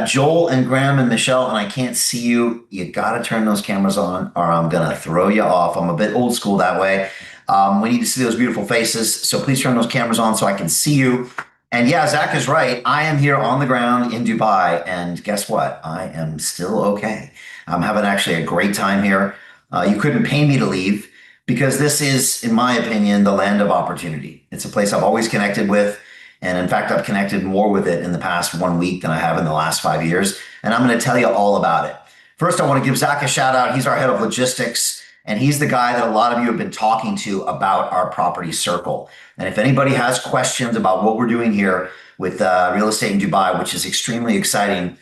got Joel and Graham and Michelle, and I can't see you. You got to turn those cameras on, or I'm going to throw you off. I'm a bit old school that way. We need to see those beautiful faces. So please turn those cameras on so I can see you. And yeah, Zach is right. I am here on the ground in Dubai. And guess what? I am still okay. I'm having actually a great time here. You couldn't pay me to leave because this is, in my opinion, the land of opportunity. It's a place I've always connected with. And in fact, I've connected more with it in the past 1 week than I have in the last 5 years. And I'm going to tell you all about it. First, I want to give Zach a shout out. He's our head of logistics, and he's the guy that a lot of you have been talking to about our property circle. And if anybody has questions about what we're doing here with real estate in Dubai, which is extremely exciting,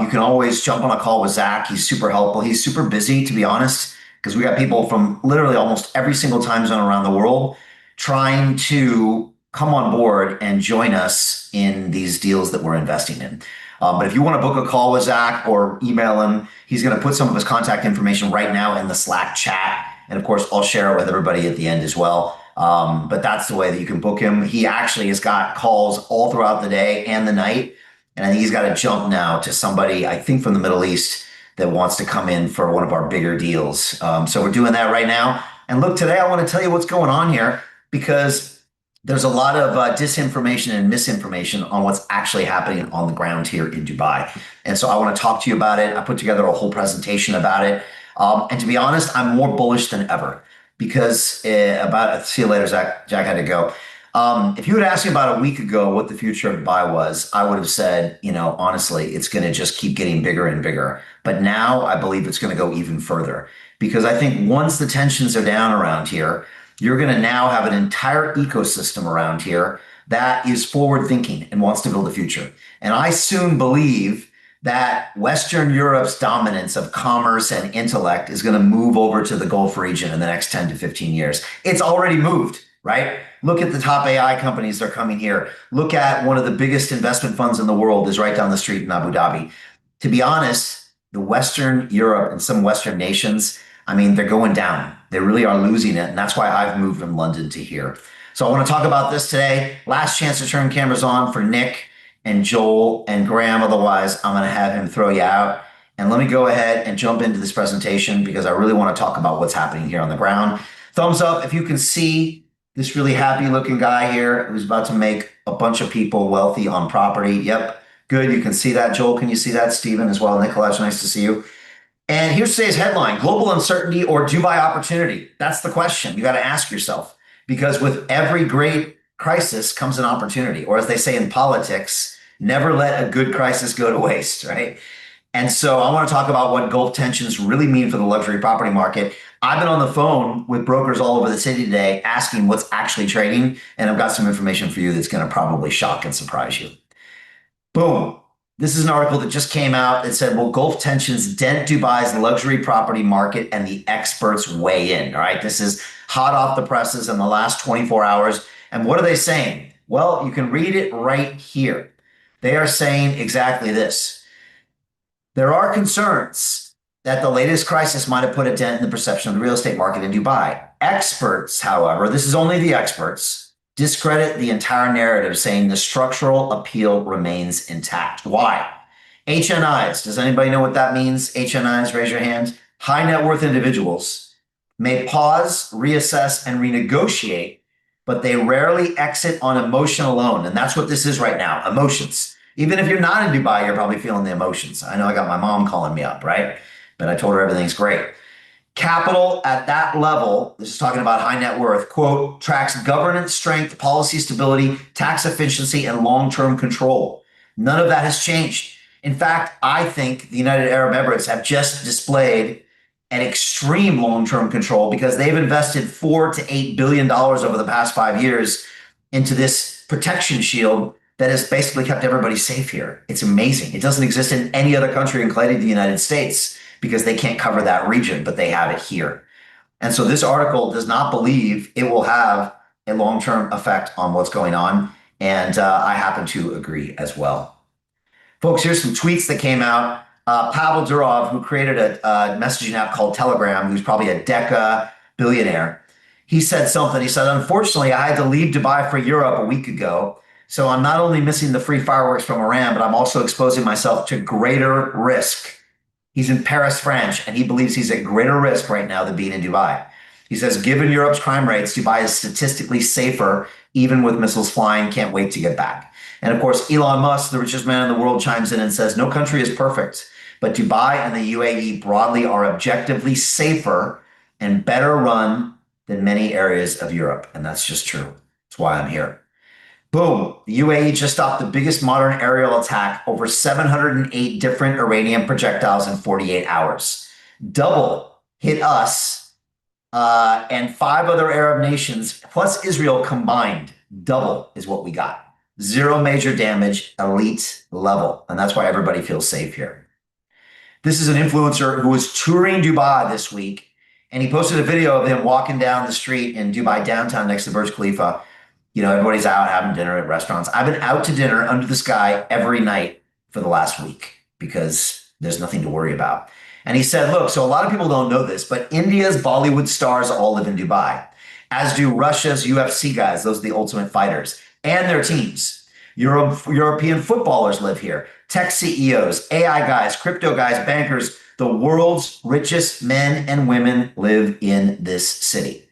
you can always jump on a call with Zach. He's super helpful. He's super busy, to be honest, because we got people from literally almost every single time zone around the world trying to come on board and join us in these deals that we're investing in. But if you want to book a call with Zach or email him, he's going to put some of his contact information right now in the Slack chat. And of course, I'll share it with everybody at the end as well. But that's the way that you can book him. He actually has got calls all throughout the day and the night. And I think he's got to jump now to somebody, I think from the Middle East, that wants to come in for one of our bigger deals. So we're doing that right now. And look, today I want to tell you what's going on here because there's a lot of disinformation and misinformation on what's actually happening on the ground here in Dubai. And so I want to talk to you about it. I put together a whole presentation about it. And to be honest, I'm more bullish than ever because see you later, Zach. Jack had to go. If you had asked me about a week ago what the future of Dubai was, I would have said, honestly, it's going to just keep getting bigger and bigger. But now I believe it's going to go even further because I think once the tensions are down around here, you're going to now have an entire ecosystem around here that is forward thinking and wants to build a future. And I soon believe that Western Europe's dominance of commerce and intellect is going to move over to the Gulf region in the next 10 to 15 years. It's already moved, right? Look at the top AI companies that are coming here. Look at one of the biggest investment funds in the world is right down the street in Abu Dhabi. To be honest, the Western Europe and some Western nations, they're going down. They really are losing it. And that's why I've moved from London to here. So I want to talk about this today. Last chance to turn cameras on for Nick and Joel and Graham. Otherwise, I'm going to have him throw you out. And let me go ahead and jump into this presentation because I really want to talk about what's happening here on the ground. Thumbs up if you can see this really happy looking guy here who's about to make a bunch of people wealthy on property. Yep. Good. You can see that. Joel, can you see that? Stephen as well. Nicolaj, nice to see you. And here's today's headline, global uncertainty or Dubai opportunity? That's the question you got to ask yourself, because with every great crisis comes an opportunity, or as they say in politics, never let a good crisis go to waste, right? And so I want to talk about what Gulf tensions really mean for the luxury property market. I've been on the phone with brokers all over the city today asking what's actually trading, and I've got some information for you that's going to probably shock and surprise you. Boom. This is an article that just came out that said, will Gulf tensions dent Dubai's luxury property market? And the experts weigh in. All right. This is hot off the presses in the last 24 hours. And what are they saying? Well, you can read it right here. They are saying exactly this. There are concerns that the latest crisis might have put a dent in the perception of the real estate market in Dubai. Experts, however, this is only the experts, discredit the entire narrative, saying the structural appeal remains intact. Why? HNIs. Does anybody know what that means? HNIs, raise your hand. High net worth individuals may pause, reassess, and renegotiate, but they rarely exit on emotion alone. And that's what this is right now, emotions. Even if you're not in Dubai, you're probably feeling the emotions. I know I got my mom calling me up, right? But I told her everything's great. Capital at that level, this is talking about high net worth, quote, tracks governance strength, policy stability, tax efficiency, and long-term control. None of that has changed. In fact, I think the United Arab Emirates have just displayed an extreme long-term control because they've invested $4 to $8 billion over the past 5 years into this protection shield that has basically kept everybody safe here. It's amazing. It doesn't exist in any other country, including the United States, because they can't cover that region, but they have it here. And so this article does not believe it will have a long-term effect on what's going on. And I happen to agree as well. Folks, here's some tweets that came out. Pavel Durov, who created a messaging app called Telegram, who's probably a Deca billionaire, he said something. He said, unfortunately, I had to leave Dubai for Europe a week ago. So I'm not only missing the free fireworks from Iran, but I'm also exposing myself to greater risk. He's in Paris, France, and he believes he's at greater risk right now than being in Dubai. He says, given Europe's crime rates, Dubai is statistically safer, even with missiles flying. Can't wait to get back. And of course, Elon Musk, the richest man in the world, chimes in and says, no country is perfect, but Dubai and the UAE broadly are objectively safer and better run than many areas of Europe. And that's just true. That's why I'm here. Boom. The UAE just stopped the biggest modern aerial attack, over 708 different Iranian projectiles in 48 hours. Double hit us and five other Arab nations, plus Israel combined. Double is what we got. Zero major damage, elite level. And that's why everybody feels safe here. This is an influencer who was touring Dubai this week, and he posted a video of him walking down the street in Dubai downtown next to Burj Khalifa. You know, everybody's out having dinner at restaurants. I've been out to dinner under the sky every night for the last week because there's nothing to worry about. And he said, look, so a lot of people don't know this, but India's Bollywood stars all live in Dubai, as do Russia's UFC guys. Those are the ultimate fighters and their teams. European footballers live here. Tech CEOs, AI guys, crypto guys, bankers, the world's richest men and women live in this city.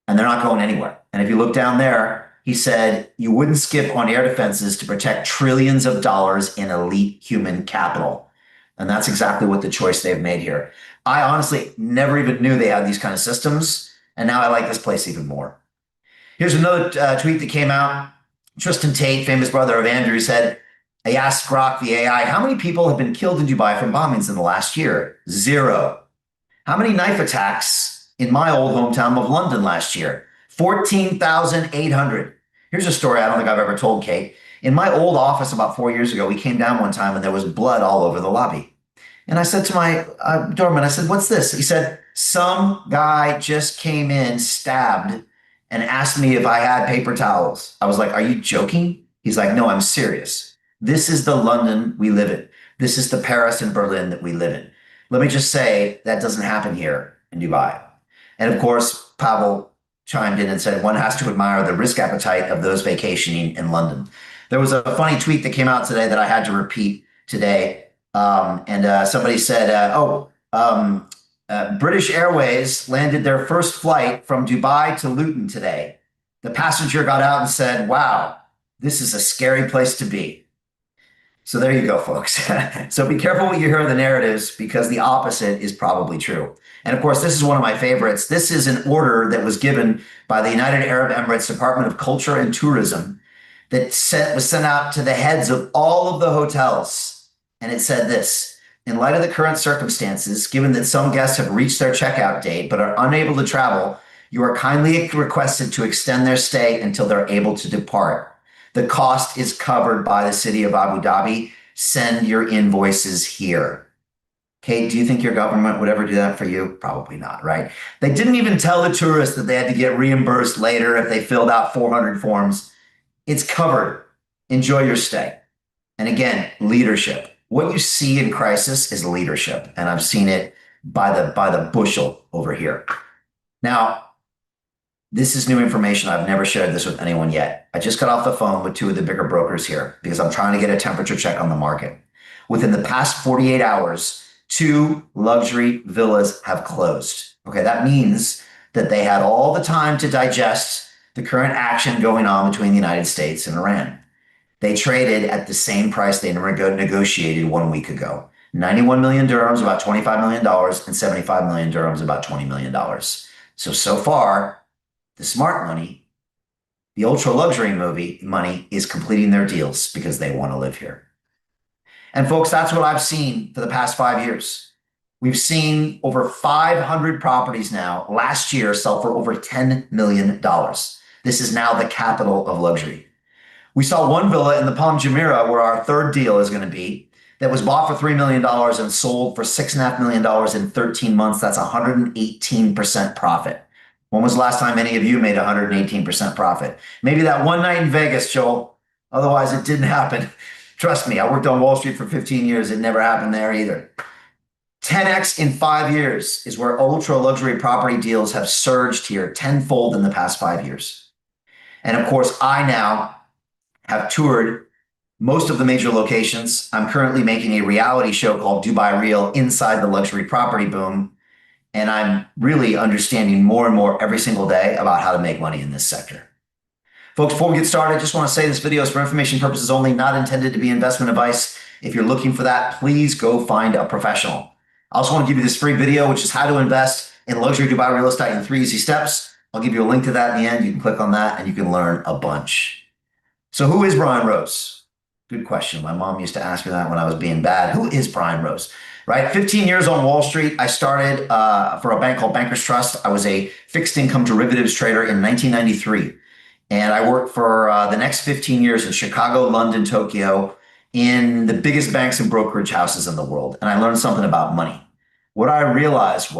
And they're not going anywhere. And if you look down there, he said you wouldn't skip on air defenses to protect trillions of dollars in elite human capital. And that's exactly what the choice they've made here. I honestly never even knew they had these kind of systems. And now I like this place even more. Here's another tweet that came out. Tristan Tate, famous brother of Andrew, said, I asked Grok, the AI, how many people have been killed in Dubai from bombings in the last year? Zero. How many knife attacks in my old hometown of London last year? 14,800. Here's a story I don't think I've ever told, Kate. In my old office about 4 years ago, we came down one time and there was blood all over the lobby. And I said to my doorman, I said, what's this? He said, some guy just came in, stabbed, and asked me if I had paper towels. I was like, are you joking? He's like, no, I'm serious. This is the London we live in. This is the Paris and Berlin that we live in. Let me just say that doesn't happen here in Dubai. And of course, Pavel chimed in and said, one has to admire the risk appetite of those vacationing in London. There was a funny tweet that came out today that I had to repeat today. Somebody said, British Airways landed their first flight from Dubai to Luton today. The passenger got out and said, wow, this is a scary place to be. So there you go, folks. So be careful what you hear in the narratives because the opposite is probably true. And of course, this is one of my favorites. This is an order that was given by the United Arab Emirates Department of Culture and Tourism that was sent out to the heads of all of the hotels. And it said this, in light of the current circumstances, given that some guests have reached their checkout date but are unable to travel, you are kindly requested to extend their stay until they're able to depart. The cost is covered by the city of Abu Dhabi. Send your invoices here. Kate, do you think your government would ever do that for you? Probably not, right? They didn't even tell the tourists that they had to get reimbursed later if they filled out 400 forms. It's covered. Enjoy your stay. And again, leadership. What you see in crisis is leadership. And I've seen it by the bushel over here. Now, this is new information. I've never shared this with anyone yet. I just got off the phone with two of the bigger brokers here because I'm trying to get a temperature check on the market. Within the past 48 hours, 2 luxury villas have closed. Okay, that means that they had all the time to digest the current action going on between the United States and Iran. They traded at the same price they negotiated 1 week ago. 91 million dirhams, about $25 million, and 75 million dirhams, about $20 million. So far, the smart money, the ultra luxury money is completing their deals because they want to live here. And folks, that's what I've seen for the past 5 years. We've seen over 500 properties now last year sell for over $10 million. This is now the capital of luxury. We saw one villa in the Palm Jumeirah where our third deal is going to be that was bought for $3 million and sold for $6.5 million in 13 months. That's 118% profit. When was the last time any of you made 118% profit? Maybe that one night in Vegas, Joel. Otherwise, it didn't happen. Trust me, I worked on Wall Street for 15 years. It never happened there either. 10x in 5 years is where ultra luxury property deals have surged here tenfold in the past 5 years. And of course, I now have toured most of the major locations. I'm currently making a reality show called Dubai Real inside the luxury property boom. And I'm really understanding more and more every single day about how to make money in this sector. Folks, before we get started, I just want to say this video is for information purposes only, not intended to be investment advice. If you're looking for that, please go find a professional. I also want to give you this free video, which is how to invest in luxury Dubai real estate in 3 easy steps. I'll give you a link to that in the end. You can click on that and you can learn a bunch. So who is Brian Rose? Good question. My mom used to ask me that when I was being bad. Who is Brian Rose? Right? 15 years on Wall Street. I started for a bank called Bankers Trust. I was a fixed income derivatives trader in 1993. And I worked for the next 15 years in Chicago, London, Tokyo, in the biggest banks and brokerage houses in the world. And I learned something about money. What I realized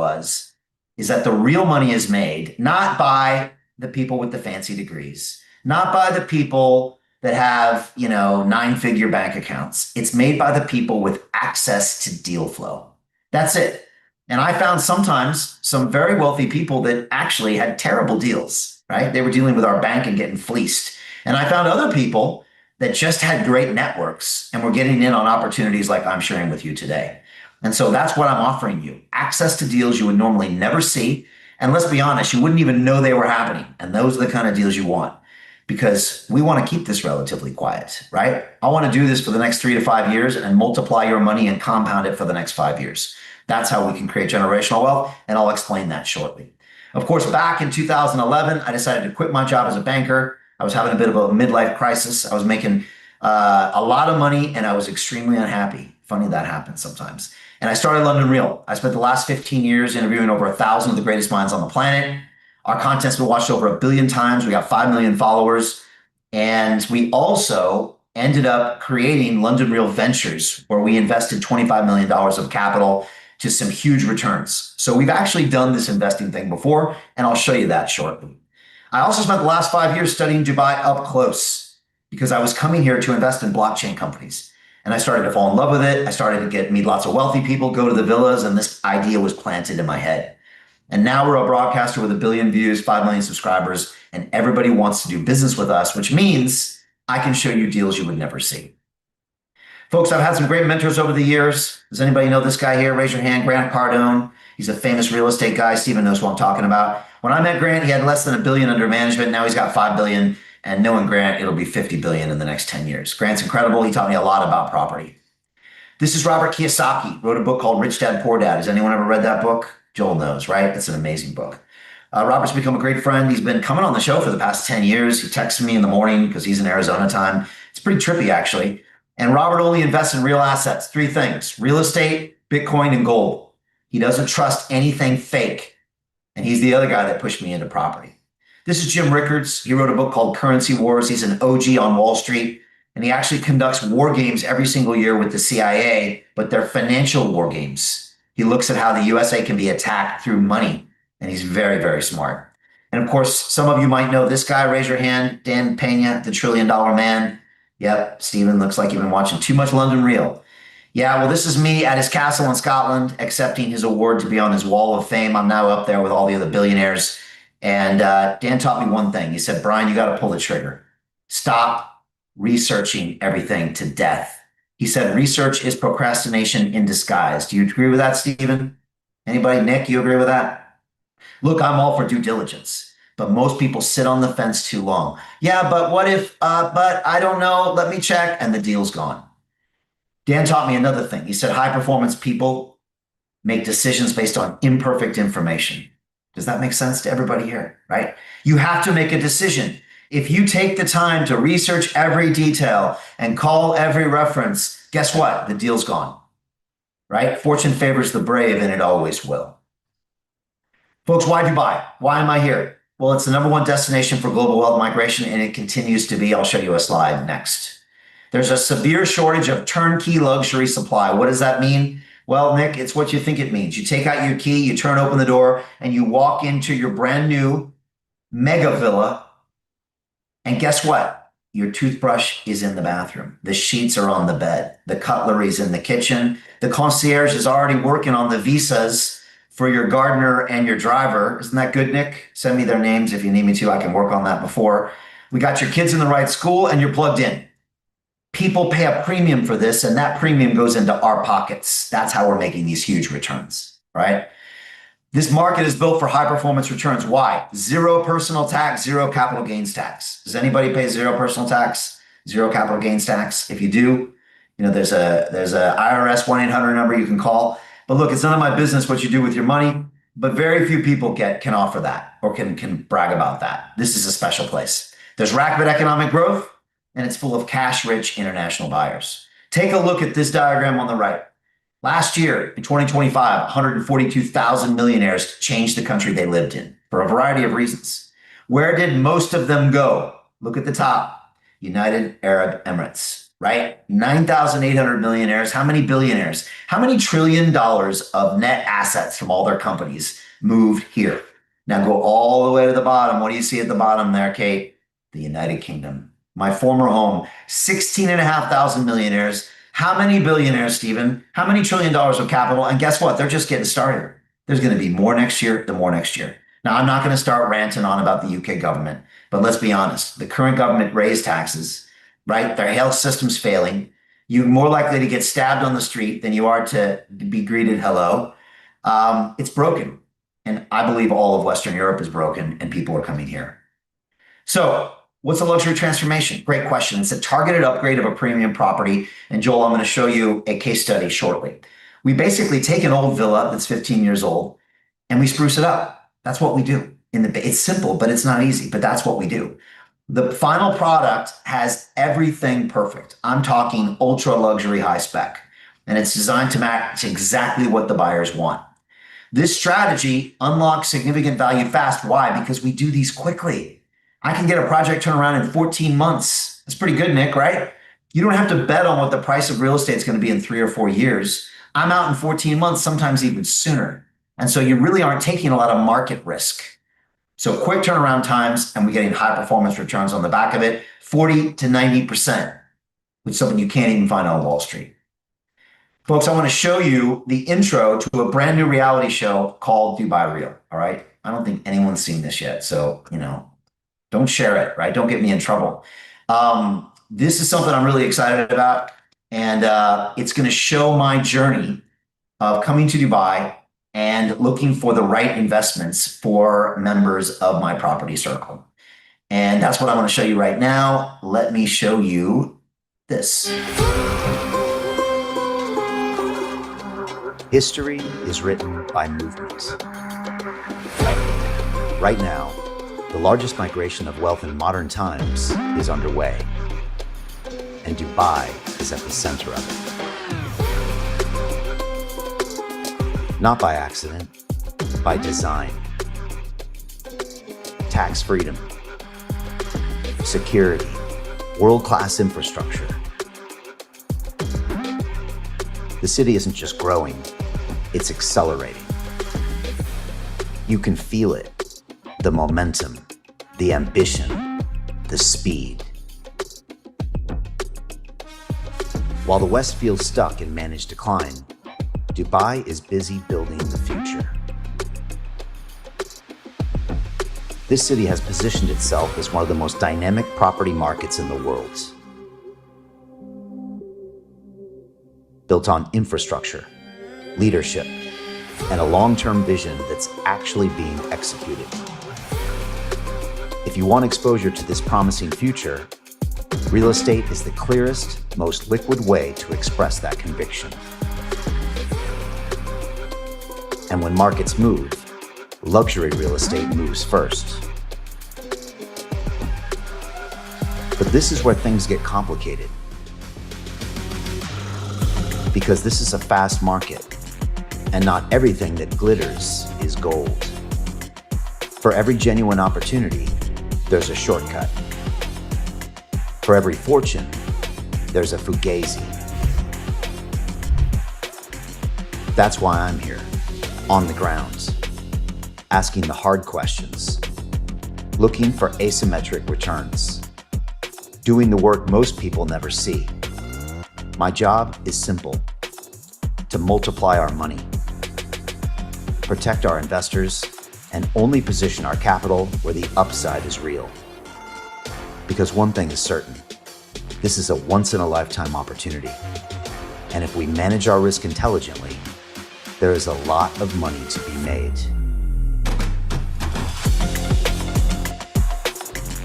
is that the real money is made not by the people with the fancy degrees, not by the people that have, 9-figure bank accounts. It's made by the people with access to deal flow. That's it. And I found sometimes some very wealthy people that actually had terrible deals, right? They were dealing with our bank and getting fleeced. And I found other people that just had great networks and were getting in on opportunities like I'm sharing with you today. And so that's what I'm offering you. Access to deals you would normally never see. And let's be honest, you wouldn't even know they were happening. And those are the kind of deals you want, because we want to keep this relatively quiet, right? I want to do this for the next 3 to 5 years and multiply your money and compound it for the next 5 years. That's how we can create generational wealth, and I'll explain that shortly. Of course, back in 2011, I decided to quit my job as a banker. I was having a bit of a midlife crisis. I was making a lot of money, and I was extremely unhappy. Funny that happens sometimes. And I started London Real. I spent the last 15 years interviewing over 1,000 of the greatest minds on the planet. Our content's been watched over 1 billion times. We got 5 million followers. And we also ended up creating London Real Ventures, where we invested $25 million of capital to some huge returns. So we've actually done this investing thing before, and I'll show you that shortly. I also spent the last 5 years studying Dubai up close because I was coming here to invest in blockchain companies. And I started to fall in love with it. I started to meet lots of wealthy people, go to the villas, and this idea was planted in my head. And now we're a broadcaster with 1 billion views, 5 million subscribers, and everybody wants to do business with us, which means I can show you deals you would never see. Folks, I've had some great mentors over the years. Does anybody know this guy here? Raise your hand. Grant Cardone. He's a famous real estate guy. Steven knows what I'm talking about. When I met Grant, he had less than $1 billion under management. Now he's got $5 billion. And knowing Grant, it'll be $50 billion in the next 10 years. Grant's incredible. He taught me a lot about property. This is Robert Kiyosaki. Wrote a book called Rich Dad, Poor Dad. Has anyone ever read that book? Joel knows, right? It's an amazing book. Robert's become a great friend. He's been coming on the show for the past 10 years. He texts me in the morning because he's in Arizona time. It's pretty trippy, actually. And Robert only invests in real assets. 3 things: real estate, Bitcoin, and gold. He doesn't trust anything fake. And he's the other guy that pushed me into property. This is Jim Rickards. He wrote a book called Currency Wars. He's an OG on Wall Street. And he actually conducts war games every single year with the CIA, but they're financial war games. He looks at how the USA can be attacked through money. And he's very, very smart. And of course, some of you might know this guy. Raise your hand. Dan Pena, the $1 trillion man. Yep, Stephen, looks like you've been watching too much London Real. Yeah, well, this is me at his castle in Scotland, accepting his award to be on his wall of fame. I'm now up there with all the other billionaires. And Dan taught me one thing. He said, Brian, you got to pull the trigger. Stop researching everything to death. He said, research is procrastination in disguise. Do you agree with that, Stephen? Anybody? Nick, you agree with that? Look, I'm all for due diligence. But most people sit on the fence too long. Yeah, but what if, but I don't know, let me check, and the deal's gone. Dan taught me another thing. He said high performance people make decisions based on imperfect information. Does that make sense to everybody here, right? You have to make a decision. If you take the time to research every detail and call every reference, guess what? The deal's gone, right? Fortune favors the brave, and it always will. Folks, why Dubai? Why am I here? Well, it's the #1 destination for global wealth migration, and it continues to be. I'll show you a slide next. There's a severe shortage of turnkey luxury supply. What does that mean? Well, Nick, it's what you think it means. You take out your key, you turn open the door, and you walk into your brand new mega villa. And guess what? Your toothbrush is in the bathroom. The sheets are on the bed. The cutlery's in the kitchen. The concierge is already working on the visas for your gardener and your driver. Isn't that good, Nick? Send me their names if you need me to. I can work on that before. We got your kids in the right school and you're plugged in. People pay a premium for this, and that premium goes into our pockets. That's how we're making these huge returns, right? This market is built for high performance returns. Why? Zero personal tax, zero capital gains tax. Does anybody pay zero personal tax, zero capital gains tax? If you do, there's a IRS 1-800 number you can call. But look, it's none of my business what you do with your money, but very few people can offer that or can brag about that. This is a special place. There's rapid economic growth, and it's full of cash-rich international buyers. Take a look at this diagram on the right. Last year, in 2025, 142,000 millionaires changed the country they lived in for a variety of reasons. Where did most of them go? Look at the top, United Arab Emirates, right? 9,800 millionaires. How many billionaires? How many $1 trillion of net assets from all their companies moved here? Now go all the way to the bottom. What do you see at the bottom there, Kate? The United Kingdom. My former home, 16,500 millionaires. How many billionaires, Stephen? How many $1 trillion of capital? And guess what? They're just getting started. There's going to be more next year, the more next year. Now, I'm not going to start ranting on about the UK government, but let's be honest. The current government raised taxes, right? Their health system's failing. You're more likely to get stabbed on the street than you are to be greeted hello. It's broken. And I believe all of Western Europe is broken and people are coming here. So what's a luxury transformation? Great question. It's a targeted upgrade of a premium property. And Joel, I'm going to show you a case study shortly. We basically take an old villa that's 15 years old and we spruce it up. That's what we do. It's simple, but it's not easy, but that's what we do. The final product has everything perfect. I'm talking ultra luxury high spec, and it's designed to match exactly what the buyers want. This strategy unlocks significant value fast. Why? Because we do these quickly. I can get a project turned around in 14 months. That's pretty good, Nick, right? You don't have to bet on what the price of real estate is going to be in 3 or 4 years. I'm out in 14 months, sometimes even sooner. And so you really aren't taking a lot of market risk. So quick turnaround times, and we're getting high performance returns on the back of it, 40 to 90%, which is something you can't even find on Wall Street. Folks, I want to show you the intro to a brand new reality show called Dubai Real, all right? I don't think anyone's seen this yet, so, don't share it, right? Don't get me in trouble. This is something I'm really excited about, and it's going to show my journey of coming to Dubai and looking for the right investments for members of my property circle. And that's what I want to show you right now. Let me show you this. History is written by movement. Right now, the largest migration of wealth in modern times is underway, and Dubai is at the center of it. Not by accident, by design. Tax freedom, security, world-class infrastructure. The city isn't just growing, it's accelerating. You can feel it. The momentum, the ambition, the speed. While the West feels stuck in managed decline, Dubai is busy building the future. This city has positioned itself as one of the most dynamic property markets in the world. Built on infrastructure, leadership, and a long-term vision that's actually being executed. If you want exposure to this promising future, real estate is the clearest, most liquid way to express that conviction. And when markets move, luxury real estate moves first. But this is where things get complicated. Because this is a fast market, and not everything that glitters is gold. For every genuine opportunity, there's a shortcut. For every fortune, there's a fugazi. That's why I'm here, on the ground, asking the hard questions, looking for asymmetric returns, doing the work most people never see. My job is simple: to multiply our money, protect our investors, and only position our capital where the upside is real. Because one thing is certain, this is a once-in-a-lifetime opportunity. And if we manage our risk intelligently, there is a lot of money to be made.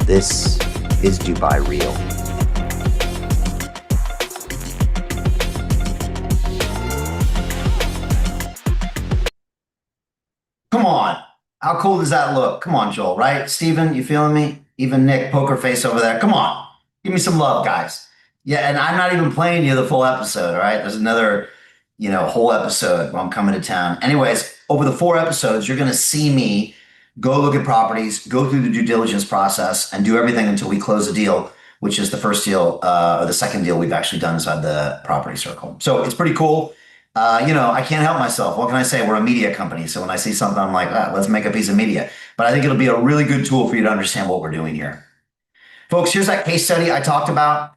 This is Dubai Real. Come on. How cool does that look? Come on, Joel, right? Steven, you feeling me? Even Nick, poker face over there. Come on. Give me some love, guys. Yeah, and I'm not even playing you the full episode, all right? There's another, whole episode where I'm coming to town. Anyways, over the 4 episodes, you're going to see me go look at properties, go through the due diligence process, and do everything until we close a deal, which is the first deal or the second deal we've actually done inside the property circle. So it's pretty cool. I can't help myself. What can I say? We're a media company. So when I see something, I'm like, let's make a piece of media. But I think it'll be a really good tool for you to understand what we're doing here. Folks, here's that case study I talked about.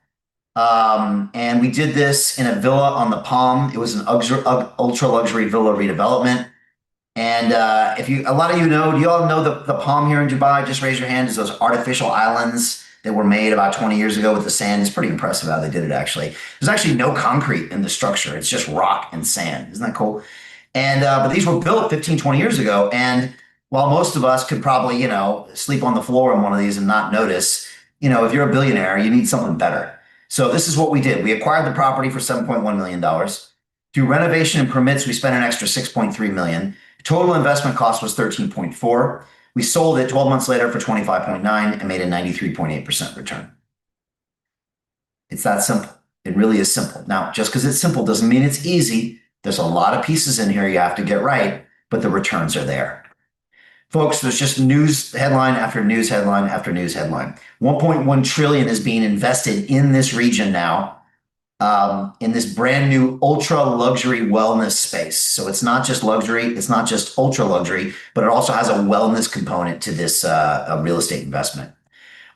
And we did this in a villa on the Palm. It was an ultra luxury villa redevelopment. And a lot of you know, do you all know the Palm here in Dubai? Just raise your hand. It's those artificial islands that were made about 20 years ago with the sand. It's pretty impressive how they did it, actually. There's actually no concrete in the structure. It's just rock and sand. Isn't that cool? And but these were built 15, 20 years ago. And while most of us could probably, sleep on the floor in one of these and not notice, if you're a billionaire, you need something better. So this is what we did. We acquired the property for $7.1 million. Through renovation and permits, we spent an extra $6.3 million. Total investment cost was $13.4. We sold it 12 months later for $25.9 and made a 93.8% return. It's that simple. It really is simple. Now, just because it's simple doesn't mean it's easy. There's a lot of pieces in here you have to get right, but the returns are there. Folks, there's just news headline after news headline after news headline. 1.1 trillion is being invested in this region now, in this brand new ultra luxury wellness space. So it's not just luxury, it's not just ultra luxury, but it also has a wellness component to this real estate investment.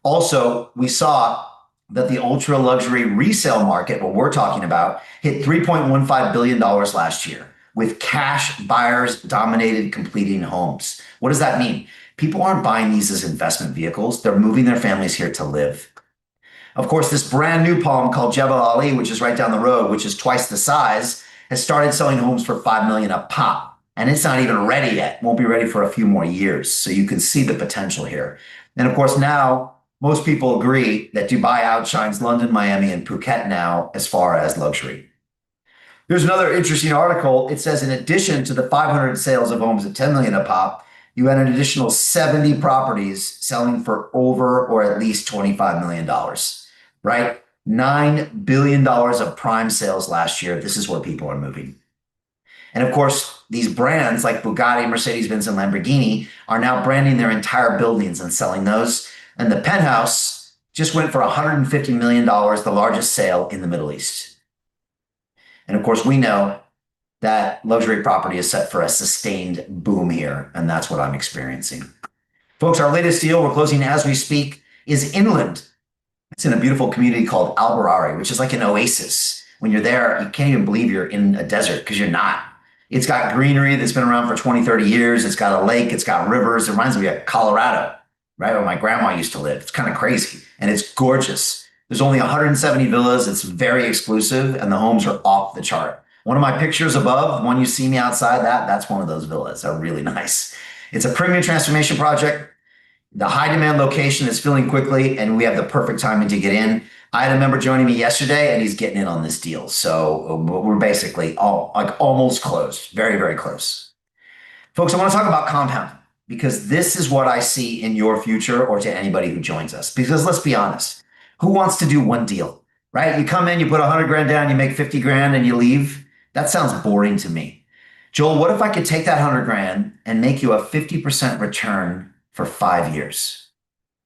Also, we saw that the ultra luxury resale market, what we're talking about, hit $3.15 billion last year, with cash buyers dominated completing homes. What does that mean? People aren't buying these as investment vehicles. They're moving their families here to live. Of course, this brand new Palm called Jebel Ali, which is right down the road, which is twice the size, has started selling homes for $5 million a pop. And it's not even ready yet. Won't be ready for a few more years. So you can see the potential here. And of course, now most people agree that Dubai outshines London, Miami, and Phuket now as far as luxury. There's another interesting article. It says in addition to the 500 sales of homes at $10 million a pop, you had an additional 70 properties selling for over or at least $25 million, right? $9 billion of prime sales last year. This is where people are moving. And of course, these brands like Bugatti, Mercedes-Benz, and Lamborghini are now branding their entire buildings and selling those. And the penthouse just went for $150 million, the largest sale in the Middle East. And of course, we know that luxury property is set for a sustained boom here, and that's what I'm experiencing. Folks, our latest deal, we're closing as we speak, is inland. It's in a beautiful community called Al Barari, which is like an oasis. When you're there, you can't even believe you're in a desert because you're not. It's got greenery that's been around for 20, 30 years. It's got a lake. It's got rivers. It reminds me of Colorado, right, where my grandma used to live. It's kind of crazy, and it's gorgeous. There's only 170 villas. It's very exclusive, and the homes are off the chart. One of my pictures above, the one you see me outside that's one of those villas. They're really nice. It's a premium transformation project. The high demand location is filling quickly, and we have the perfect timing to get in. I had a member joining me yesterday, and he's getting in on this deal. So we're basically almost closed, very, very close. Folks, I want to talk about compounding because this is what I see in your future or to anybody who joins us. Because let's be honest, who wants to do one deal, right? You come in, you put 100 grand down, you make 50 grand and you leave. That sounds boring to me. Joel, what if I could take that 100 grand and make you a 50% return for 5 years?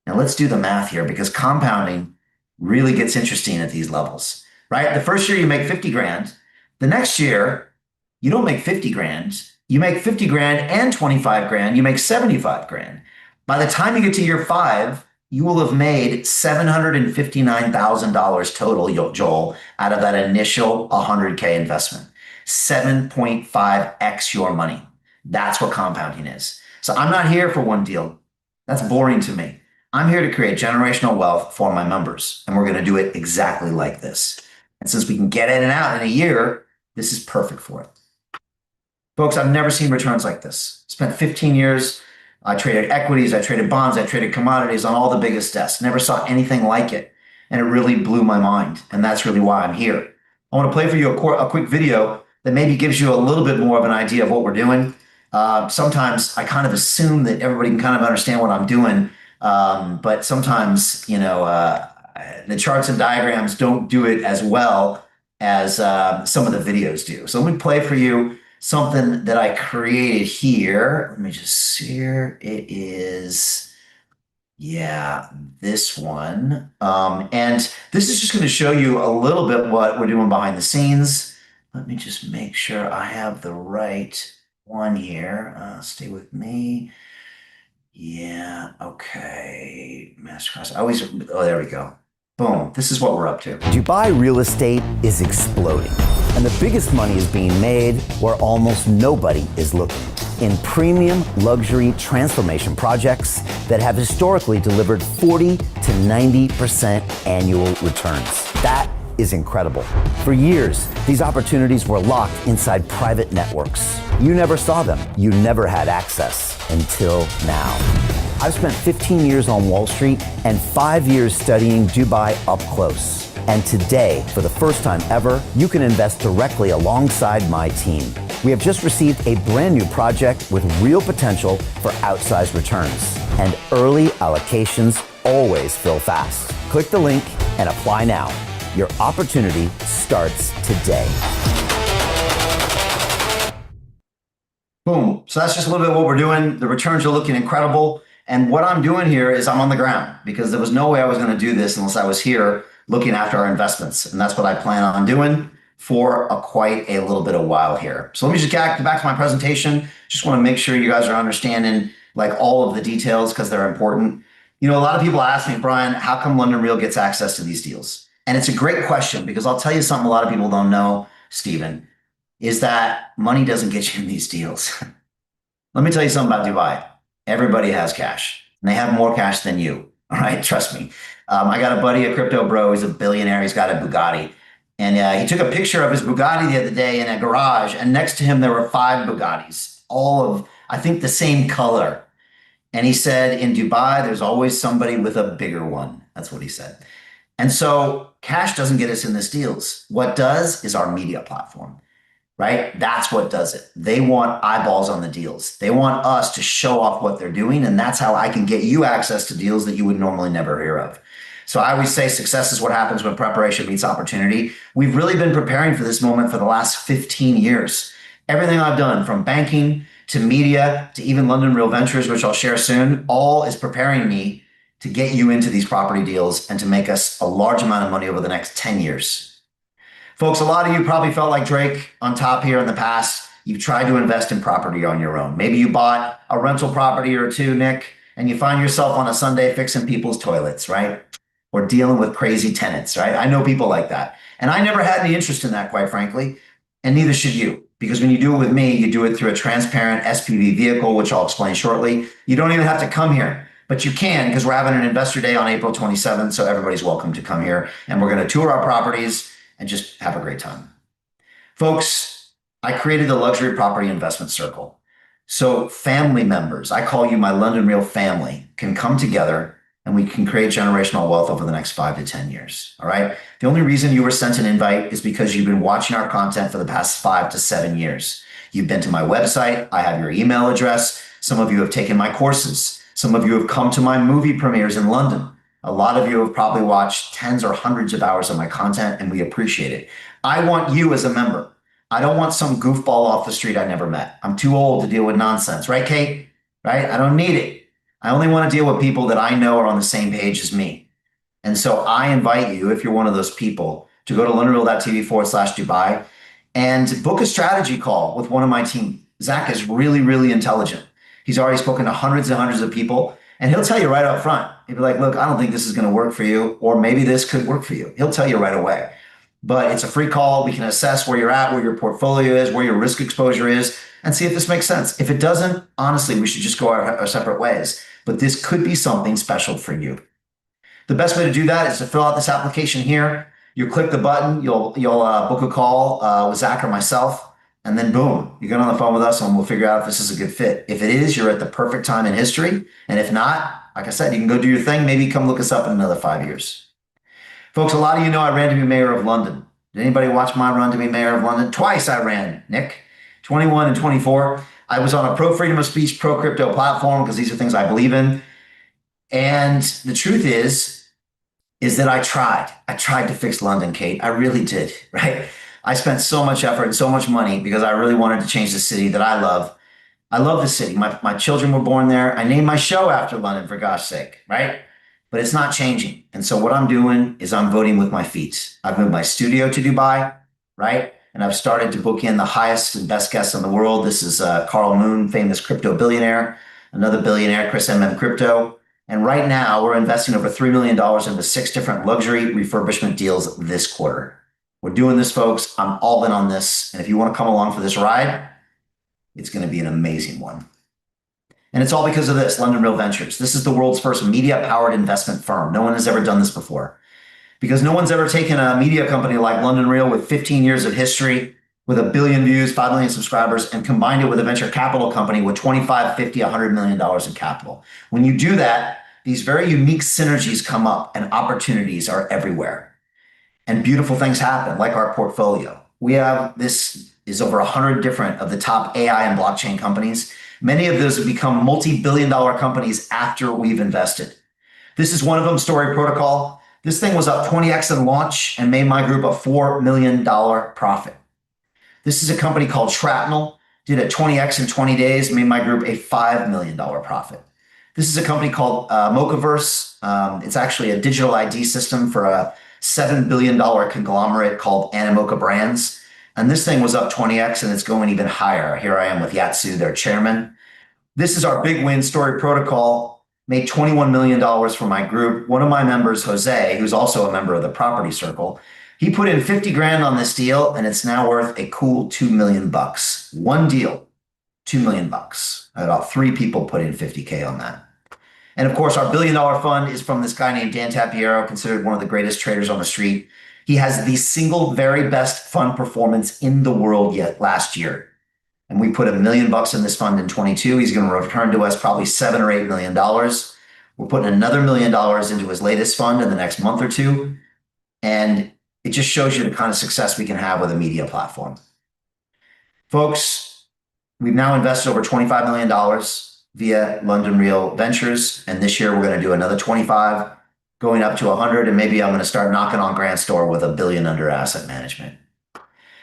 Now let's do the math here because compounding really gets interesting at these levels, right? The first year you make 50 grand. The next year, you don't make 50 grand. You make 50 grand and 25 grand. You make 75 grand. By the time you get to year 5, you will have made $759,000 total, Joel, out of that initial 100K investment. 7.5x your money. That's what compounding is. So I'm not here for one deal. That's boring to me. I'm here to create generational wealth for my members, and we're going to do it exactly like this. And since we can get in and out in a year, this is perfect for it. Folks, I've never seen returns like this. Spent 15 years. I traded equities, I traded bonds, I traded commodities on all the biggest desks. Never saw anything like it. And it really blew my mind. And that's really why I'm here. I want to play for you a quick video that maybe gives you a little bit more of an idea of what we're doing. Sometimes I kind of assume that everybody can kind of understand what I'm doing. But sometimes, the charts and diagrams don't do it as well as some of the videos do. So let me play for you something that I created here. Let me just see here. It is, yeah, this one. And this is just going to show you a little bit what we're doing behind the scenes. Let me just make sure I have the right one here. Stay with me. Yeah, okay. Masterclass. Oh, there we go. Boom. This is what we're up to. Dubai real estate is exploding, and the biggest money is being made where almost nobody is looking, in premium luxury transformation projects that have historically delivered 40 to 90% annual returns. That is incredible. For years, these opportunities were locked inside private networks. You never saw them. You never had access until now. I've spent 15 years on Wall Street and 5 years studying Dubai up close. And today, for the first time ever, you can invest directly alongside my team. We have just received a brand new project with real potential for outsized returns. And early allocations always fill fast. Click the link and apply now. Your opportunity starts today. Boom. So that's just a little bit of what we're doing. The returns are looking incredible. And what I'm doing here is I'm on the ground because there was no way I was going to do this unless I was here looking after our investments. And that's what I plan on doing for quite a little bit of while here. So let me just get back to my presentation. Just want to make sure you guys are understanding like all of the details because they're important. A lot of people ask me, Brian, how come London Real gets access to these deals? And it's a great question because I'll tell you something a lot of people don't know, Stephen, is that money doesn't get you in these deals. Let me tell you something about Dubai. Everybody has cash and they have more cash than you. All right. Trust me. I got a buddy, a crypto bro. He's a billionaire. He's got a Bugatti. And he took a picture of his Bugatti the other day in a garage. And next to him, there were 5 Bugattis, all of, I think, the same color. And he said, in Dubai, there's always somebody with a bigger one. That's what he said. And so cash doesn't get us in these deals. What does is our media platform. Right? That's what does it. They want eyeballs on the deals. They want us to show off what they're doing. And that's how I can get you access to deals that you would normally never hear of. So I always say success is what happens when preparation meets opportunity. We've really been preparing for this moment for the last 15 years. Everything I've done from banking to media to even London Real Ventures, which I'll share soon, all is preparing me to get you into these property deals and to make us a large amount of money over the next 10 years. Folks, a lot of you probably felt like Drake on top here in the past. You've tried to invest in property on your own. Maybe you bought a rental property or two, Nick, and you find yourself on a Sunday fixing people's toilets, right? Or dealing with crazy tenants, right? I know people like that. And I never had any interest in that, quite frankly, and neither should you. Because when you do it with me, you do it through a transparent SPV vehicle, which I'll explain shortly. You don't even have to come here, but you can because we're having an investor day on April 27th, so everybody's welcome to come here. And we're going to tour our properties and just have a great time. Folks, I created the Luxury Property Investment Circle. So family members, I call you my London Real family, can come together and we can create generational wealth over the next 5 to 10 years. All right. The only reason you were sent an invite is because you've been watching our content for the past 5 to 7 years. You've been to my website. I have your email address. Some of you have taken my courses. Some of you have come to my movie premieres in London. A lot of you have probably watched tens or hundreds of hours of my content, and we appreciate it. I want you as a member. I don't want some goofball off the street I never met. I'm too old to deal with nonsense, right, Kate? Right? I don't need it. I only want to deal with people that I know are on the same page as me. And so I invite you, if you're one of those people, to go to londonreal.tv/Dubai and book a strategy call with one of my team. Zach is really, really intelligent. He's already spoken to hundreds and hundreds of people. And he'll tell you right up front. He'll be like, look, I don't think this is going to work for you, or maybe this could work for you. He'll tell you right away. But it's a free call. We can assess where you're at, where your portfolio is, where your risk exposure is, and see if this makes sense. If it doesn't, honestly, we should just go our separate ways. but this could be something special for you. The best way to do that is to fill out this application here. You click the button, you'll book a call with Zach or myself, and then boom, you get on the phone with us and we'll figure out if this is a good fit. If it is, you're at the perfect time in history. And if not, like I said, you can go do your thing. Maybe come look us up in another 5 years. Folks, a lot of you know I ran to be mayor of London. Did anybody watch my run to be mayor of London? Twice I ran, Nick, 21 and 24. I was on a pro freedom of speech, pro crypto platform because these are things I believe in. And the truth is that I tried. I tried to fix London, Kate. I really did, right? I spent so much effort and so much money because I really wanted to change the city that I love. I love the city. My children were born there. I named my show after London, for gosh sake, right? But it's not changing. And so what I'm doing is I'm voting with my feet. I've moved my studio to Dubai, right? And I've started to book in the highest and best guests in the world. This is Carl Moon, famous crypto billionaire, another billionaire, Chris MM Crypto. And right now we're investing over $3 million into 6 different luxury refurbishment deals this quarter. We're doing this, folks. I'm all in on this. And if you want to come along for this ride, it's going to be an amazing one. And it's all because of this, London Real Ventures. This is the world's first media-powered investment firm. No one has ever done this before. Because no one's ever taken a media company like London Real with 15 years of history, with 1 billion views, 5 million subscribers, and combined it with a venture capital company with 25, 50, $100 million in capital. When you do that, these very unique synergies come up and opportunities are everywhere. And beautiful things happen, like our portfolio. We have, this is over 100 different of the top AI and blockchain companies. Many of those have become multi-billion-dollar companies after we've invested. This is one of them, Story Protocol. This thing was up 20x in launch and made my group a $4 million profit. This is a company called Shrapnel, did a 20x in 20 days, made my group a $5 million profit. This is a company called Mochaverse. It's actually a digital ID system for a $7 billion conglomerate called Animoca Brands. And this thing was up 20x and it's going even higher. Here I am with Yatsu, their chairman. This is our big win, Story Protocol, made $21 million for my group. One of my members, Jose, who's also a member of the Property Circle, he put in 50 grand on this deal and it's now worth a cool $2 million. One deal, $2 million. About 3 people put in 50K on that. And of course, our $1 billion fund is from this guy named Dan Tapiero, considered one of the greatest traders on the street. He has the single very best fund performance in the world yet last year. And we put $1 million in this fund in 22. He's going to return to us probably $7 or $8 million. We're putting another $1 million into his latest fund in the next month or two. And it just shows you the kind of success we can have with a media platform. Folks, we've now invested over $25 million via London Real Ventures. And this year we're going to do another 25, going up to 100. And maybe I'm going to start knocking on Grand Store with $1 billion under asset management.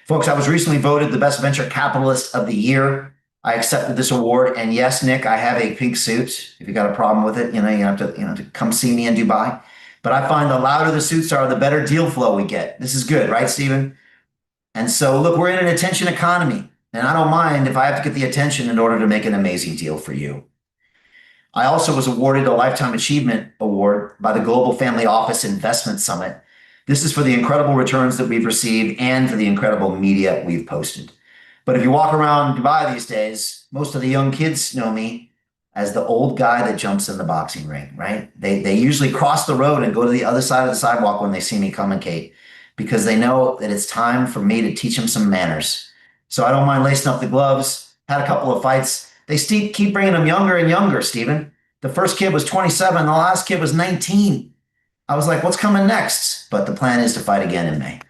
Folks, I was recently voted the best venture capitalist of the year. I accepted this award. And yes, Nick, I have a pink suit. If you got a problem with it, you have to come see me in Dubai. But I find the louder the suits are, the better deal flow we get. This is good, right, Stephen? And so look, we're in an attention economy. And I don't mind if I have to get the attention in order to make an amazing deal for you. I also was awarded a Lifetime Achievement Award by the Global Family Office Investment Summit. This is for the incredible returns that we've received and for the incredible media we've posted. But if you walk around Dubai these days, most of the young kids know me as the old guy that jumps in the boxing ring, right? They usually cross the road and go to the other side of the sidewalk when they see me coming, Kate, because they know that it's time for me to teach them some manners. So I don't mind lacing up the gloves. Had a couple of fights. They keep bringing them younger and younger, Stephen. The first kid was 27. The last kid was 19. I was like, what's coming next? But the plan is to fight again in May.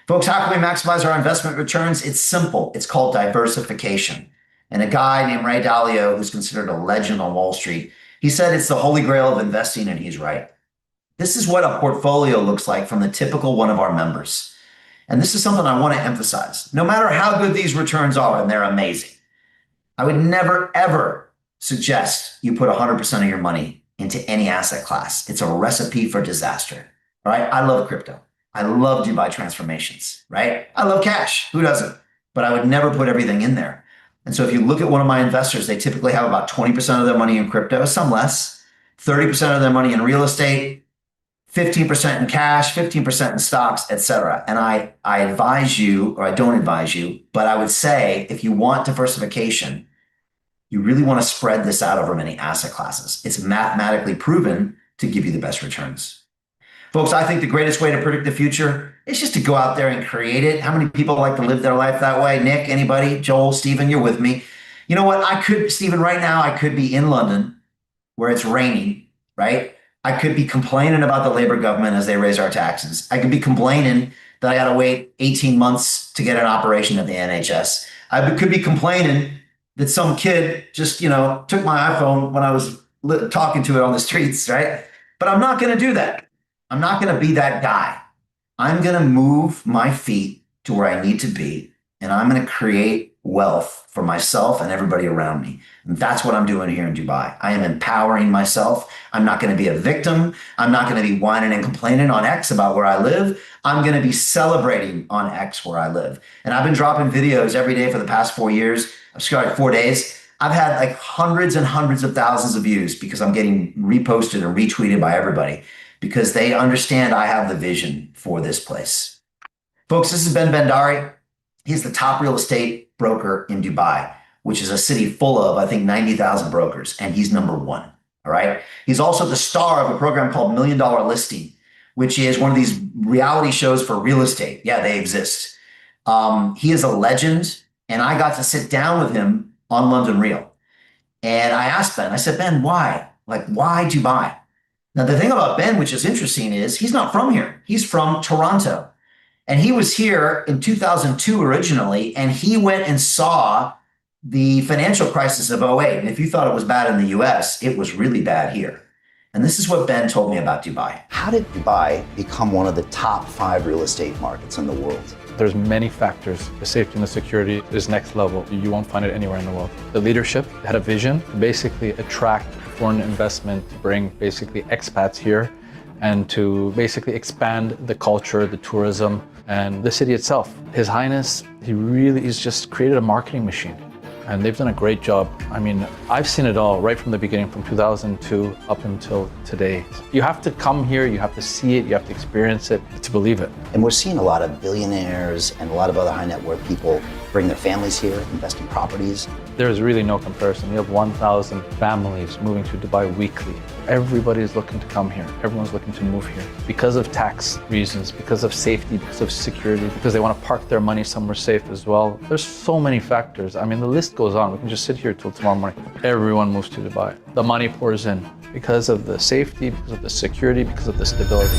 Folks, how can we maximize our investment returns? It's simple. It's called diversification. And a guy named Ray Dalio, who's considered a legend on Wall Street, he said it's the holy grail of investing, and he's right. This is what a portfolio looks like from the typical one of our members. And this is something I want to emphasize. No matter how good these returns are, and they're amazing, I would never, ever suggest you put 100% of your money into any asset class. It's a recipe for disaster, right? I love crypto. I love Dubai transformations, right? I love cash. Who doesn't? But I would never put everything in there. And so if you look at one of my investors, they typically have about 20% of their money in crypto, some less, 30% of their money in real estate, 15% in cash, 15% in stocks, etc. And I advise you, or I don't advise you, but I would say if you want diversification, You really want to spread this out over many asset classes. It's mathematically proven to give you the best returns. Folks, I think the greatest way to predict the future is just to go out there and create it. How many people like to live their life that way? Nick, anybody? Joel, Stephen, you're with me. You know what? Stephen, right now, I could be in London where it's raining, right? I could be complaining about the Labor government as they raise our taxes. I could be complaining that I got to wait 18 months to get an operation at the NHS. I could be complaining that some kid just, took my iPhone when I was talking to it on the streets, right? But I'm not going to do that. I'm not going to be that guy. I'm going to move my feet to where I need to be, and I'm going to create wealth for myself and everybody around me. And that's what I'm doing here in Dubai. I am empowering myself. I'm not going to be a victim. I'm not going to be whining and complaining on X about where I live. I'm going to be celebrating on X where I live. And I've been dropping videos every day for the past 4 years. I've started 4 days. I've had like hundreds and hundreds of thousands of views because I'm getting reposted and retweeted by everybody because they understand I have the vision for this place. Folks, this is Ben Bendari. He's the top real estate broker in Dubai, which is a city full of, I think, 90,000 brokers, and he's number one, all right? He's also the star of a program called $1 Million Listing, which is one of these reality shows for real estate. Yeah, they exist. He is a legend, and I got to sit down with him on London Real. And I asked Ben, I said, Ben, why? Like, why Dubai? Now, the thing about Ben, which is interesting, is he's not from here. He's from Toronto. And he was here in 2002 originally, and he went and saw the financial crisis of '08. And if you thought it was bad in the US, it was really bad here. And this is what Ben told me about Dubai. How did Dubai become one of the top 5 real estate markets in the world? There's many factors. The safety and the security is next level. You won't find it anywhere in the world. The leadership had a vision to basically attract foreign investment, to bring basically expats here, and to basically expand the culture, the tourism, and the city itself. His Highness, he's just created a marketing machine. And they've done a great job. I mean, I've seen it all right from the beginning, from 2002 up until today. You have to come here, you have to see it, you have to experience it to believe it. And we're seeing a lot of billionaires and a lot of other high net worth people bring their families here, invest in properties. There's really no comparison. We have 1,000 families moving to Dubai weekly. Everybody's looking to come here. Everyone's looking to move here because of tax reasons, because of safety, because of security, because they want to park their money somewhere safe as well. There's so many factors. I mean, the list goes on. We can just sit here till tomorrow morning. Everyone moves to Dubai. The money pours in because of the safety, because of the security, because of the stability.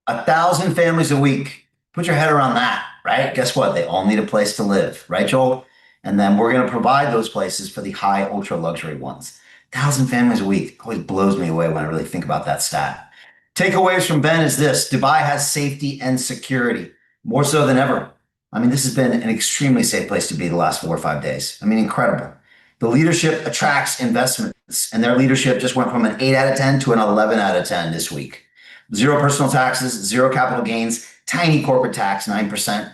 1,000 families a week. Put your head around that, right? Guess what? They all need a place to live, right, Joel? And then we're going to provide those places for the high, ultra luxury ones. 1,000 families a week always blows me away when I really think about that stat. Takeaways from Ben is this: Dubai has safety and security, more so than ever. I mean, this has been an extremely safe place to be the last 4 or 5 days. I mean, incredible. The leadership attracts investments, and their leadership just went from an 8 out of 10 to an 11 out of 10 this week. 0 personal taxes, 0 capital gains, tiny corporate tax, 9%.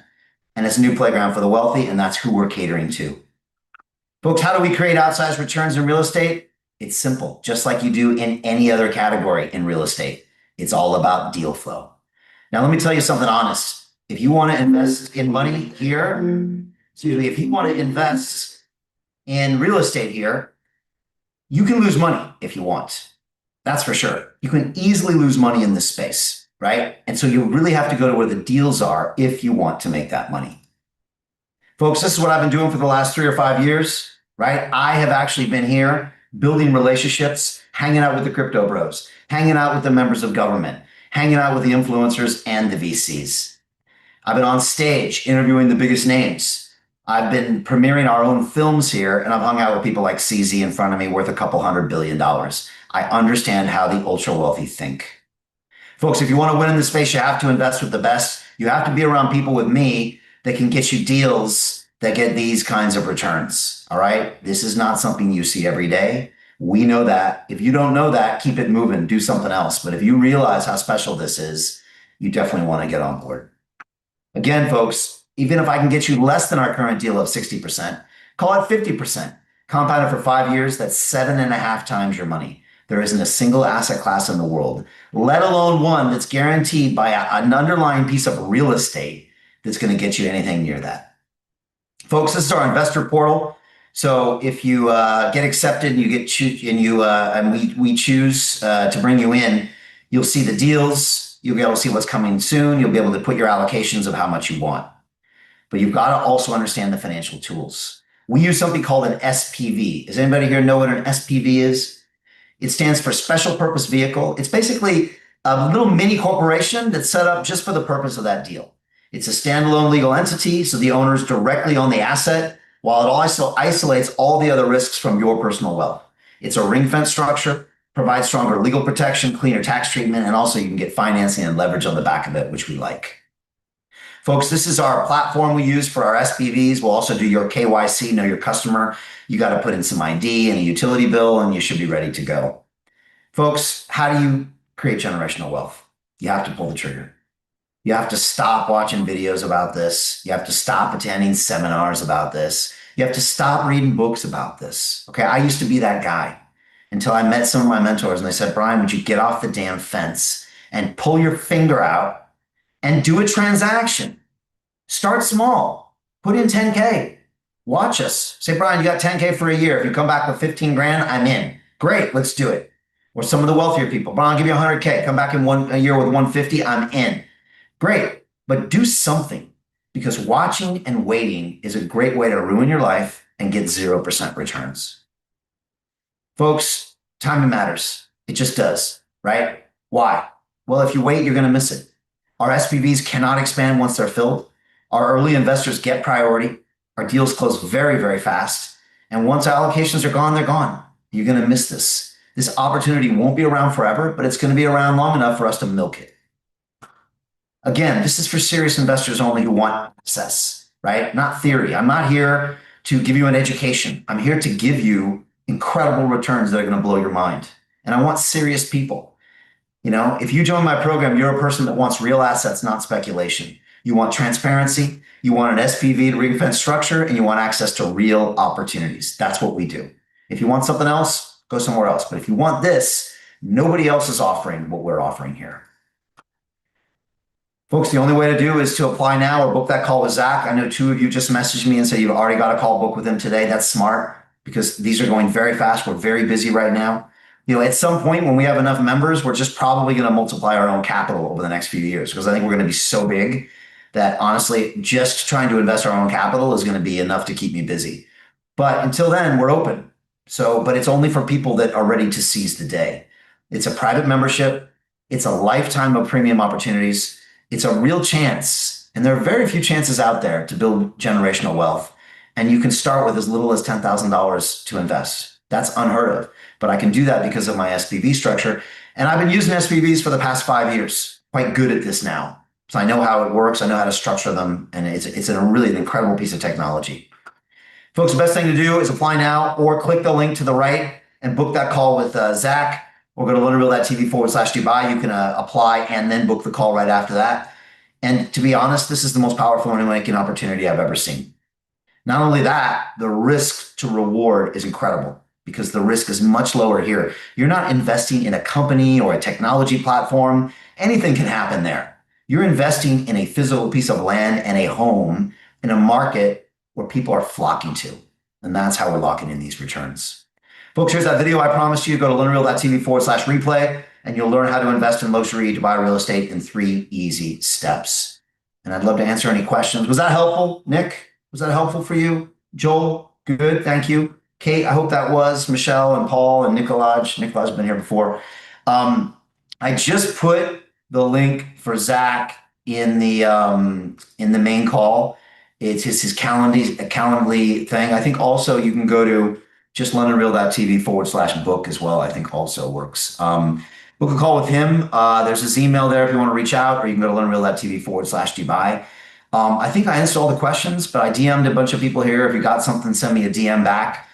And it's a new playground for the wealthy, and that's who we're catering to. Folks, how do we create outsized returns in real estate? It's simple, just like you do in any other category in real estate. It's all about deal flow. Now, let me tell you something honest. If you want to invest in money here, if you want to invest in real estate here, you can lose money if you want. That's for sure. You can easily lose money in this space, right? And so you really have to go to where the deals are if you want to make that money. Folks, this is what I've been doing for the last 3 or 5 years, right? I have actually been here building relationships, hanging out with the crypto bros, hanging out with the members of government, hanging out with the influencers and the VCs. I've been on stage interviewing the biggest names. I've been premiering our own films here, and I've hung out with people like CZ in front of me worth a couple $100 billion. I understand how the ultra wealthy think. Folks, if you want to win in this space, you have to invest with the best. You have to be around people with me that can get you deals that get these kinds of returns. All right? This is not something you see every day. We know that. If you don't know that, keep it moving, do something else. But if you realize how special this is, you definitely want to get on board. Again, folks, even if I can get you less than our current deal of 60%, call it 50%. Compounded for 5 years, that's 7.5 times your money. There isn't a single asset class in the world, let alone one that's guaranteed by an underlying piece of real estate that's going to get you anything near that. Folks, this is our investor portal. So if you get accepted and you get we choose to bring you in, you'll see the deals. You'll be able to see what's coming soon. You'll be able to put your allocations of how much you want. But you've got to also understand the financial tools. We use something called an SPV. Does anybody here know what an SPV is? It stands for Special Purpose Vehicle. It's basically a little mini corporation that's set up just for the purpose of that deal. It's a standalone legal entity, so the owners directly own the asset, while it also isolates all the other risks from your personal wealth. It's a ring-fence structure, provides stronger legal protection, cleaner tax treatment, and also you can get financing and leverage on the back of it, which we like. Folks, this is our platform we use for our SPVs. We'll also do your KYC, know your customer. You got to put in some ID and a utility bill, and you should be ready to go. Folks, how do you create generational wealth? You have to pull the trigger. You have to stop watching videos about this. You have to stop attending seminars about this. You have to stop reading books about this. Okay, I used to be that guy until I met some of my mentors and they said, Brian, would you get off the damn fence and pull your finger out and do a transaction? Start small. Put in 10K. Watch us. Say, Brian, you got 10K for a year. If you come back with 15 grand, I'm in. Great, let's do it. Or some of the wealthier people, Brian, I'll give you 100K. Come back in a year with 150, I'm in. Great, but do something, because watching and waiting is a great way to ruin your life and get 0% returns. Folks, timing matters. It just does, right? Why? Well, if you wait, you're going to miss it. Our SPVs cannot expand once they're filled. Our early investors get priority. Our deals close very, very fast. And once allocations are gone, they're gone. You're going to miss this. This opportunity won't be around forever, but it's going to be around long enough for us to milk it. Again, this is for serious investors only who want access, right? Not theory. I'm not here to give you an education. I'm here to give you incredible returns that are going to blow your mind. And I want serious people. You know, if you join my program, you're a person that wants real assets, not speculation. You want transparency, you want an SPV to ring-fence structure, and you want access to real opportunities. That's what we do. If you want something else, go somewhere else. But if you want this, nobody else is offering what we're offering here. Folks, the only way to do is to apply now or book that call with Zach. I know 2 of you just messaged me and said you've already got a call booked with him today. That's smart because these are going very fast. We're very busy right now. You know, at some point when we have enough members, we're just probably going to multiply our own capital over the next few years because I think we're going to be so big that honestly, just trying to invest our own capital is going to be enough to keep me busy. But until then, we're open. But it's only for people that are ready to seize the day. It's a private membership. It's a lifetime of premium opportunities. It's a real chance, and there are very few chances out there to build generational wealth. And you can start with as little as $10,000 to invest. That's unheard of, but I can do that because of my SPV structure. And I've been using SPVs for the past 5 years, quite good at this now. So I know how it works. I know how to structure them, and it's a really an incredible piece of technology. Folks, the best thing to do is apply now or click the link to the right and book that call with Zach. Or go to LearnReal.tv/Dubai. You can apply and then book the call right after that. And to be honest, this is the most powerful money-making opportunity I've ever seen. Not only that, the risk to reward is incredible because the risk is much lower here. You're not investing in a company or a technology platform. Anything can happen there. You're investing in a physical piece of land and a home in a market where people are flocking to. And that's how we're locking in these returns. Folks, here's that video I promised you. Go to LearnReal.tv/replay, and you'll learn how to invest in luxury Dubai real estate in 3 easy steps. And I'd love to answer any questions. Was that helpful, Nick? Was that helpful for you? Joel, good, thank you. Kate, I hope that was. Michelle and Paul and Nicolaj. Nicolaj's been here before. I just put the link for Zach in the main call. It's his Calendly thing. I think also you can go to just LondonReal.tv/book as well, I think also works. Book a call with him. There's his email there if you want to reach out, or you can go to LondonReal.tv/Dubai. I think I answered all the questions, but I DM'd a bunch of people here. If you got something, send me a DM back.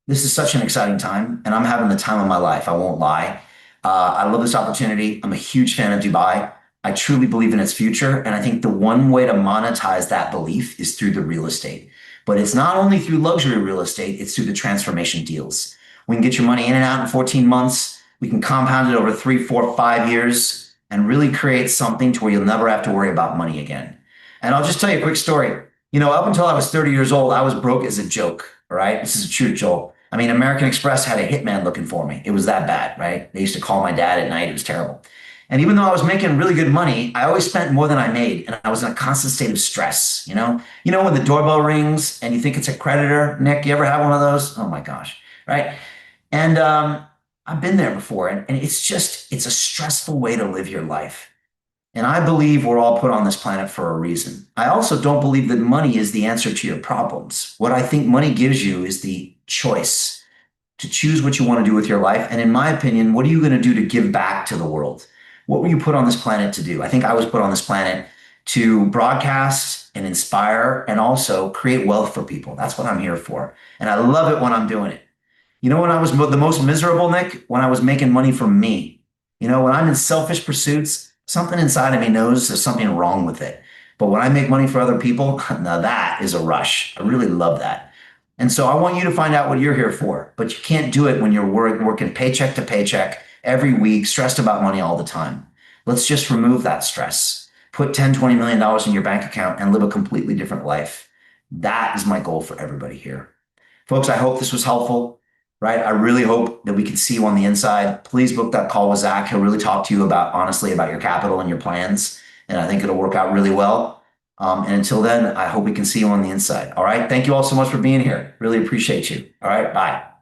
This is such an exciting time, and I'm having the time of my life. I won't lie. I love this opportunity. I'm a huge fan of Dubai. I truly believe in its future, and I think the one way to monetize that belief is through the real estate. But it's not only through luxury real estate, it's through the transformation deals. We can get your money in and out in 14 months. We can compound it over 3, 4, 5 years and really create something to where you'll never have to worry about money again. And I'll just tell you a quick story. Up until I was 30 years old, I was broke as a joke. All right. This is a true Joel. I mean, American Express had a hitman looking for me. It was that bad, right? They used to call my dad at night. It was terrible. And even though I was making really good money, I always spent more than I made. And I was in a constant state of stress, when the doorbell rings and you think it's a creditor, Nick, you ever have one of those? Oh my gosh. Right. And I've been there before. And it's a stressful way to live your life. And I believe we're all put on this planet for a reason. I also don't believe that money is the answer to your problems. What I think money gives you is the choice to choose what you want to do with your life. And in my opinion, what are you going to do to give back to the world? What were you put on this planet to do? I think I was put on this planet to broadcast and inspire and also create wealth for people. That's what I'm here for. And I love it when I'm doing it. When I was the most miserable, Nick, when I was making money from me. When I'm in selfish pursuits, something inside of me knows there's something wrong with it. But when I make money for other people, now that is a rush. I really love that. And so I want you to find out what you're here for, but you can't do it when you're working paycheck to paycheck every week, stressed about money all the time. Let's just remove that stress. Put $10, $20 million in your bank account and live a completely different life. That is my goal for everybody here. Folks, I hope this was helpful. Right? I really hope that we can see you on the inside. Please book that call with Zach. He'll really talk to you honestly about your capital and your plans. And I think it'll work out really well. And until then, I hope we can see you on the inside. All right. Thank you all so much for being here. Really appreciate you. All right. Bye.